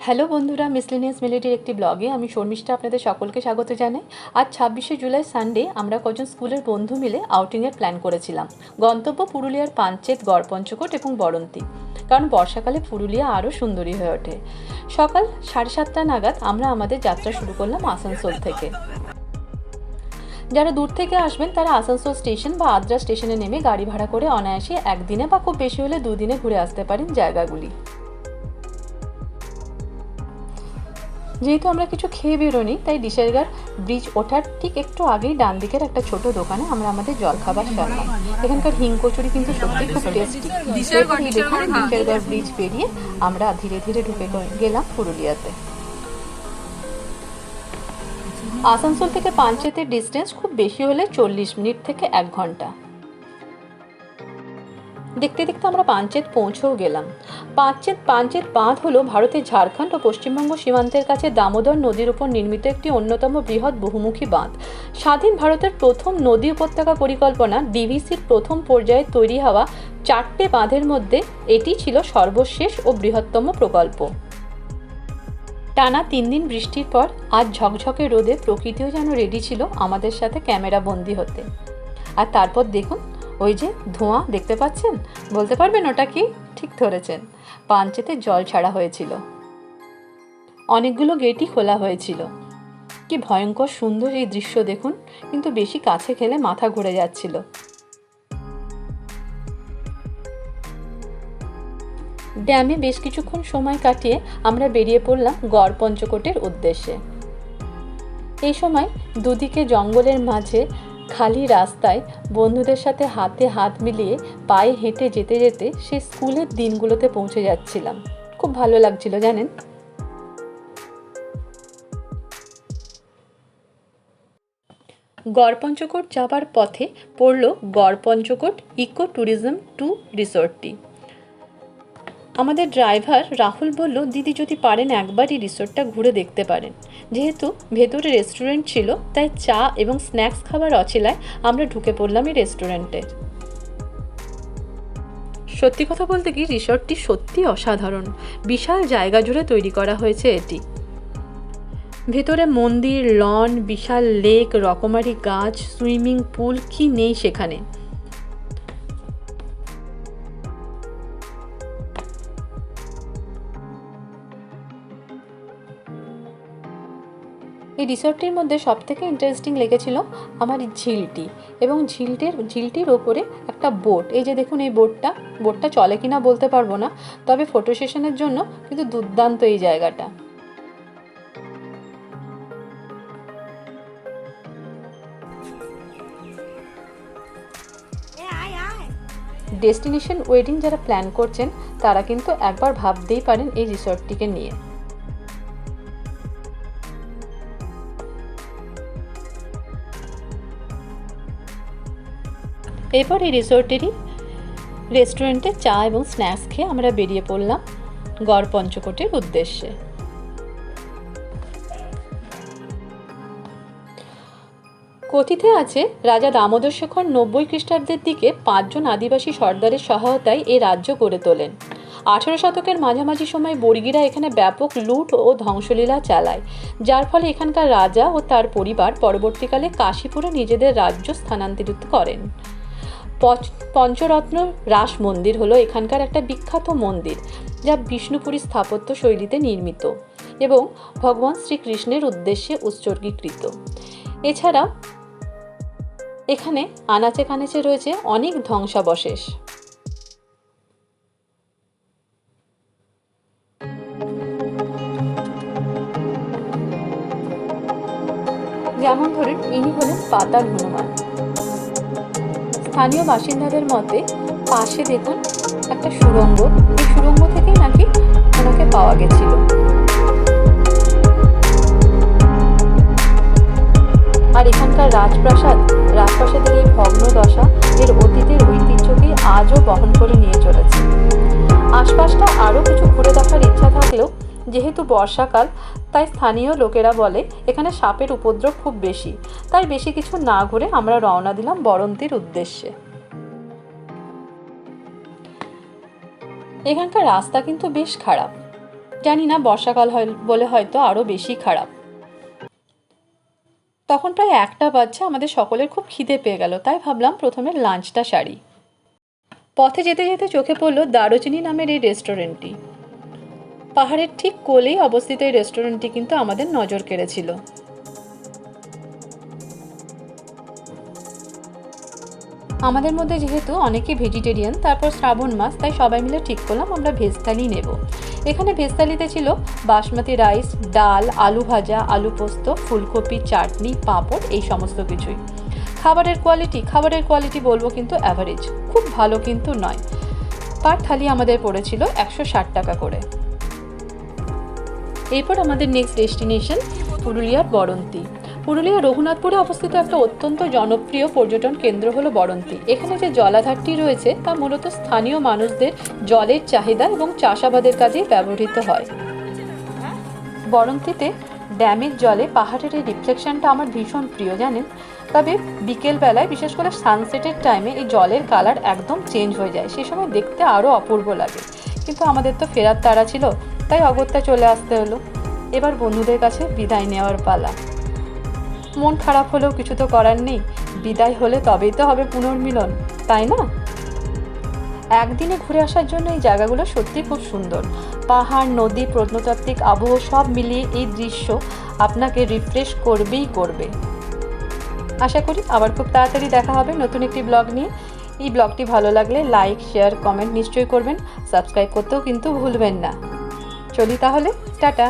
Hello বন্ধুরা, miscellaneous মেলোডির একটি ব্লগে আমি শর্মিষ্ঠা আপনাদের সকলকে স্বাগত জানাই। আজ 26শে জুলাই সানডে আমরা কজন স্কুলের বন্ধু মিলে আউটিংয়ের প্ল্যান করেছিলাম। গন্তব্য পুরুলিয়ার পাঞ্চেত, গড়পঞ্চকোট এবং বড়ন্তি, কারণ বর্ষাকালে পুরুলিয়া আরও সুন্দরী হয়ে ওঠে। সকাল 7:30 নাগাদ আমরা আমাদের যাত্রা শুরু করলাম আসানসোল থেকে। যারা দূর থেকে আসবেন তারা আসানসোল স্টেশন বা আদ্রা স্টেশনে নেমে গাড়ি ভাড়া করে অনায়াসে একদিনে বা খুব বেশি হলে 2 দিনে ঘুরে আসতে পারেন জায়গাগুলি। যেহেতু আমরা কিছু খেয়ে বেরোনি, তাই ডিসেরগার ব্রিজ ওঠার ঠিক একটু আগেই ডান দিকের একটা ছোট দোকানে আমরা আমাদের জলখাবার সারলাম। এখানকার হিং কচুরি কিন্তু সত্যি খুব টেস্টি। ডিসেরগড় ব্রিজ পেরিয়ে আমরা ধীরে ধীরে ঢুকে গেলাম পুরুলিয়াতে। আসানসোল থেকে পাঞ্চেতের ডিস্টেন্স খুব বেশি হলে 40 মিনিট থেকে 1 ঘন্টা। দেখতে দেখতে আমরা পাঞ্চেত পৌঁছেও গেলাম। পাঞ্চেত বাঁধ হলো ভারতের ঝাড়খণ্ড ও পশ্চিমবঙ্গ সীমান্তের কাছে দামোদর নদীর উপর নির্মিত একটি অন্যতম বৃহৎ বহুমুখী বাঁধ। স্বাধীন ভারতের প্রথম নদী উপত্যকা পরিকল্পনা ডিভিসির প্রথম পর্যায়ে তৈরি হওয়া 4টে বাঁধের মধ্যে এটি ছিল সর্বশেষ ও বৃহত্তম প্রকল্প। টানা 3 দিন বৃষ্টির পর আজ ঝকঝকে রোদে প্রকৃতিও যেন রেডি ছিল আমাদের সাথে ক্যামেরা বন্দি হতে। আর তারপর দেখুন, ওই যে ধোঁয়া দেখতে পাচ্ছেন, বলতে পারবেন ওটা কি? ঠিক ধরেছেন, পাঞ্চেতে জল ছাড়া হয়েছিল। অনেকগুলো গেটই খোলা হয়েছিল। কি ভয়ঙ্কর সুন্দর এই দৃশ্য দেখুন, কিন্তু বেশি কাছে খেলে মাথা ঘুরে যাচ্ছিল। ড্যামে বেশ কিছুক্ষণ সময় কাটিয়ে আমরা বেরিয়ে পড়লাম গড়পঞ্চকোটের উদ্দেশ্যে। এই সময় দুদিকে জঙ্গলের মাঝে খালি রাস্তায় বন্ধুদের সাথে হাতে হাত মিলিয়ে পায়ে হেঁটে যেতে যেতে সে স্কুলের দিনগুলোতে পৌঁছে যাচ্ছিলাম। খুব ভালো লাগছিল জানেন। গড়পঞ্চকোট যাবার পথে পড়ল গড়পঞ্চকোট ইকো ট্যুরিজম 2 রিসোর্টটি। আমাদের ড্রাইভার রাহুল বলল, দিদি যদি পারেন একবারই রিসোর্টটা ঘুরে দেখতে পারেন। যেহেতু ভেতরে রেস্টুরেন্ট ছিল, তাই চা এবং স্ন্যাক্স খাবার অছিলায় আমরা ঢুকে পড়লাম এই রেস্টুরেন্টে। সত্যি কথা বলতে কি, রিসোর্টটি সত্যি অসাধারণ। বিশাল জায়গা জুড়ে তৈরি করা হয়েছে এটি। ভেতরে মন্দির, লন, বিশাল লেক, রকমারি গাছ, সুইমিং পুল, কি নেই সেখানে। এই রিসর্টটির মধ্যে সবথেকে ইন্টারেস্টিং লেগেছিল আমার ঝিলটি, এবং ঝিলটির ওপরে একটা বোট। এই যে দেখুন, এই বোটটা চলে কিনা বলতে পারবো না, তবে ফটো সেশনের জন্য কিন্তু দুর্দান্ত এই জায়গাটা। ডেস্টিনেশন ওয়েডিং যারা প্ল্যান করছেন তারা কিন্তু একবার ভাবতেই পারেন এই রিসর্টটিকে নিয়ে। এরপর এই রিসোর্টেরই রেস্টুরেন্টে চা এবং স্ন্যাক্স খেয়ে আমরা বেরিয়ে পড়লাম গড়পঞ্চকোটের উদ্দেশ্যে। কথিত আছে, রাজা দামোদর শেখর 90 খ্রিস্টাব্দের দিকে 5 জন আদিবাসী সর্দারের সহায়তায় এই রাজ্য গড়ে তোলেন। 18 শতকের মাঝামাঝি সময় বর্গীরা এখানে ব্যাপক লুট ও ধ্বংসলীলা চালায়, যার ফলে এখানকার রাজা ও তার পরিবার পরবর্তীকালে কাশীপুরে নিজেদের রাজ্য স্থানান্তরিত করেন। পঞ্চরত্ন রাস মন্দির হলো এখানকার একটা বিখ্যাত মন্দির, যা বিষ্ণুপুরী স্থাপত্য শৈলীতে নির্মিত এবং ভগবান শ্রীকৃষ্ণের উদ্দেশ্যে উৎসর্গীকৃত। এছাড়া এখানে আনাচে কানাচে রয়েছে অনেক ধ্বংসাবশেষ। যেমন ধরুন, ইনি হলেন পাতাল হনুমান। স্থানীয় বাসিন্দাদের মতে পাশে দেখুন একটা সুড়ঙ্গ, এই সুড়ঙ্গ থেকেই নাকি ওনাকে পাওয়া গেছিল। আর এখানকার রাজপ্রাসাদের এই ভগ্ন দশা এর অতীতের ঐতিহ্যকে আজও বহন করে নিয়ে চলেছে। আশপাশটা আরও কিছু ঘুরে দেখার ইচ্ছা থাকলেও যেহেতু বর্ষাকাল, তাই স্থানীয় লোকেরা বলে এখানে সাপের উপদ্রব খুব বেশি, তাই বেশি কিছু না ঘুরে আমরা রওনা দিলাম বড়ন্তির উদ্দেশ্যে। এখানকার রাস্তা কিন্তু বেশ খারাপ, জানি না বর্ষাকাল হয় বলে হয়তো আরও বেশি খারাপ। তখন প্রায় 1টা বাজছে, আমাদের সকলের খুব খিদে পেয়ে গেল, তাই ভাবলাম প্রথমে লাঞ্চটা সারি। পথে যেতে যেতে চোখে পড়লো দারুচিনি নামের এই রেস্টুরেন্টটি। পাহাড়ের ঠিক কোলেই অবস্থিত এই রেস্টুরেন্টটি কিন্তু আমাদের নজর কেড়েছিল। আমাদের মধ্যে যেহেতু অনেকেই ভেজিটেরিয়ান, তারপর শ্রাবণ মাস, তাই সবাই মিলে ঠিক করলাম আমরা ভেজ থালি নেব। এখানে ভেজ থালিতে ছিল বাসমতি রাইস, ডাল, আলু ভাজা, আলু পোস্ত, ফুলকপি, চাটনি, পাঁপড়, এই সমস্ত কিছুই। খাবারের কোয়ালিটি বলবো কিন্তু অ্যাভারেজ, খুব ভালো কিন্তু নয়। পার থালি আমাদের পড়েছিল 160 টাকা করে। এরপর আমাদের নেক্সট ডেস্টিনেশন পুরুলিয়ার বড়ন্তি। পুরুলিয়ার রঘুনাথপুরে অবস্থিত একটা অত্যন্ত জনপ্রিয় পর্যটন কেন্দ্র হলো বড়ন্তি। এখানে যে জলাধারটি রয়েছে তা মূলত স্থানীয় মানুষদের জলের চাহিদা এবং চাষাবাদের কাজে ব্যবহৃত হয়। বড়ন্তিতে ড্যামের জলে পাহাড়ের এই রিফ্লেকশনটা আমার ভীষণ প্রিয়, জানেন। তবে বিকেলবেলায় বিশেষ করে সানসেটের টাইমে এই জলের কালার একদম চেঞ্জ হয়ে যায়, সেই সময় দেখতে আরও অপূর্ব লাগে। কিন্তু আমাদের তো ফেরার তাড়া ছিল, তাই অগত্যা চলে আসতে হলো। এবার বন্ধুদের কাছে বিদায় নেওয়ার পালা। মন খারাপ হলেও কিছু তো করার নেই, বিদায় হলে তবেই তো হবে পুনর্মিলন, তাই না? একদিনে ঘুরে আসার জন্য এই জায়গাগুলো সত্যি খুব সুন্দর। পাহাড়, নদী, প্রত্নতাত্ত্বিক আবহ সব মিলিয়ে এই দৃশ্য আপনাকে রিফ্রেশ করবেই করবে। আশা করি আবার খুব তাড়াতাড়ি দেখা হবে নতুন একটি ব্লগ নিয়ে। এই ব্লগটি ভালো লাগলে লাইক, শেয়ার, কমেন্ট নিশ্চয়ই করবেন। সাবস্ক্রাইব করতেও কিন্তু ভুলবেন না। চলি তাহলে, টাটা।